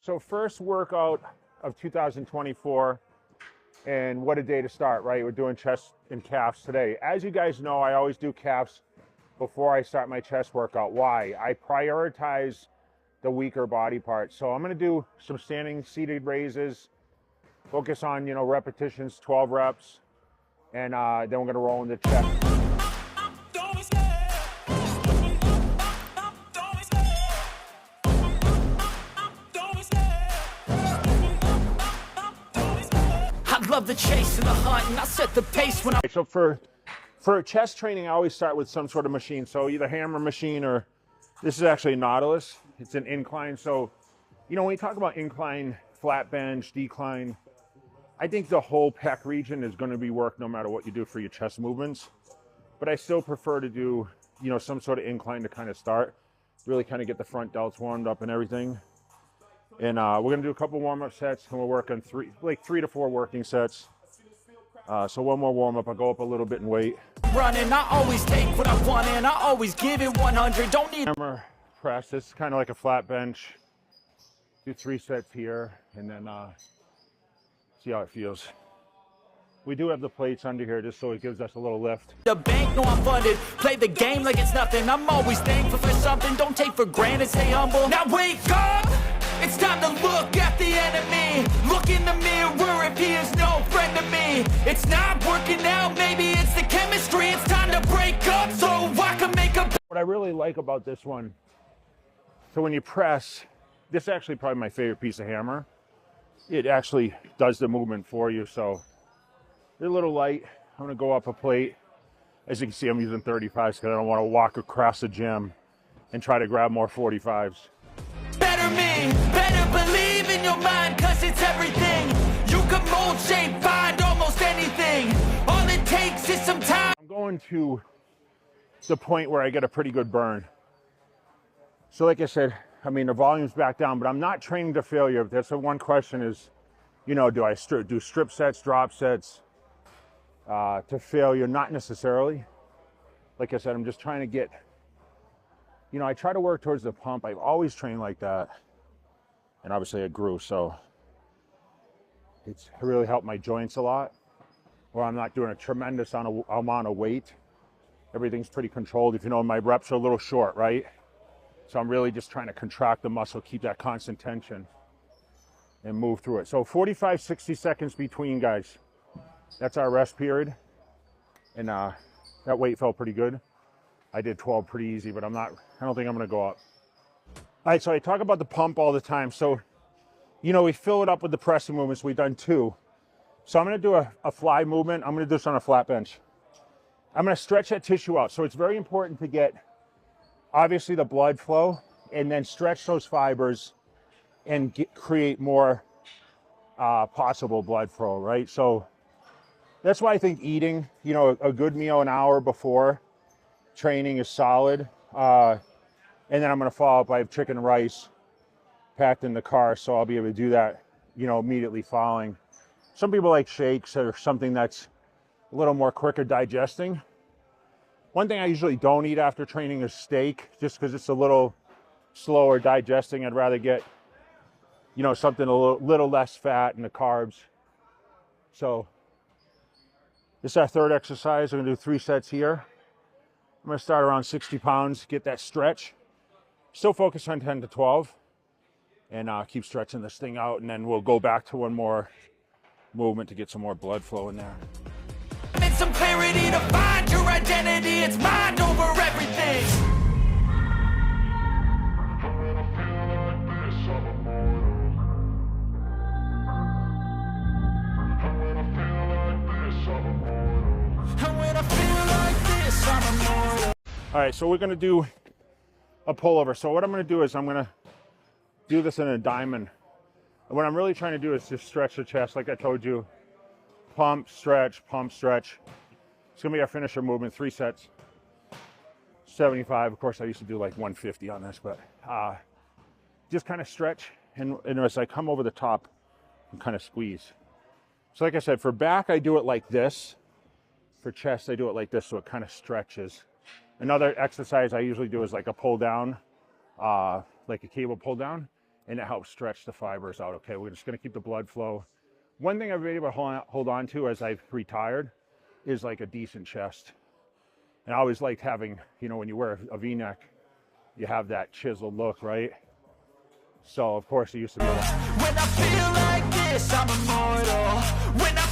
So first workout of 2024, and what a day to start, right? We're doing chest and calves today. As you guys know, I always do calves before I start my chest workout. Why? I prioritize the weaker body parts. So I'm gonna do some standing seated raises, focus on, repetitions, 12 reps, and then we're gonna roll into chest. Love the chase and the hunt, and I set the pace when I... So for chest training, I always start with some sort of machine. So either hammer machine, or this is actually a Nautilus. It's an incline. So, when you talk about incline, flat bench, decline, I think the whole pec region is going to be work no matter what you do for your chest movements. But I still prefer to do, some sort of incline to kind of start, really kind of get the front delts warmed up and everything. And we're going to do a couple warm-up sets, and we'll work on 3 to 4 working sets. So one more warm-up, I'll go up a little bit in weight. Running, I always take what I want, and I always give it 100. Don't need hammer press. This is kind of like a flat bench. Do 3 sets here, and then see how it feels. We do have the plates under here just so it gives us a little lift. The bank, know I'm funded. Play the game like it's nothing. I'm always thankful for something. Don't take for granted, stay humble. Now wake up! It's time to look at the enemy. Look in the mirror if he is no friend to me. It's not working out, maybe it's the chemistry. It's time to break up so I can make a... What I really like about this one, so when you press, this is actually probably my favorite piece of hammer. It actually does the movement for you, so they're a little light. I'm gonna go up a plate. As you can see, I'm using 35s because I don't want to walk across the gym and try to grab more 45s. Better me, better believe in your mind, cause it's everything. You can mold, shape, find almost anything. All it takes is some time. I'm going to the point where I get a pretty good burn. So like I said, the volume's back down, but I'm not training to failure. That's the one question is, do I do strip sets, drop sets to failure? Not necessarily. Like I said, I'm just trying to get, I try to work towards the pump. I've always trained like that. And obviously I grew, so it's really helped my joints a lot. Or I'm not doing a tremendous amount of weight. Everything's pretty controlled. If my reps are a little short, right? So I'm really just trying to contract the muscle, keep that constant tension, and move through it. So 45, 60 seconds between, guys. That's our rest period. And that weight felt pretty good. I did 12 pretty easy, but I don't think I'm gonna go up. All right, so I talk about the pump all the time. So, we fill it up with the pressing movements. We've done 2. So I'm gonna do a fly movement. I'm gonna do this on a flat bench. I'm gonna stretch that tissue out. So it's very important to get, obviously, the blood flow, and then stretch those fibers and create more possible blood flow, right? So that's why I think eating, a good meal an hour before training is solid. And then I'm going to follow up. I have chicken and rice packed in the car, so I'll be able to do that, immediately following. Some people like shakes or something that's a little more quicker digesting. One thing I usually don't eat after training is steak, just because it's a little slower digesting. I'd rather get, something a little less fat in the carbs. So this is our 3rd exercise. We're going to do 3 sets here. I'm going to start around 60 pounds, get that stretch. Still focus on 10 to 12. And keep stretching this thing out. And then we'll go back to one more movement to get some more blood flow in there. It's some clarity to find your identity. It's mind over everything. All right, so we're gonna do a pullover. So what I'm gonna do is I'm gonna do this in a diamond. And what I'm really trying to do is just stretch the chest, like I told you. Pump, stretch, pump, stretch. It's gonna be our finisher movement, 3 sets. 75, of course I used to do like 150 on this, but just kind of stretch, and as I come over the top, and kind of squeeze. So like I said, for back, I do it like this. For chest, I do it like this, so it kind of stretches. Another exercise I usually do is like a pull down, like a cable pull down. and it helps stretch the fibers out. Okay, we're just gonna keep the blood flow. One thing I've been able to hold on to as I've retired is like a decent chest. And I always liked having, you know, when you wear a V-neck, you have that chiseled look, right? So of course it used to be. When I feel like this, I'm immortal. When I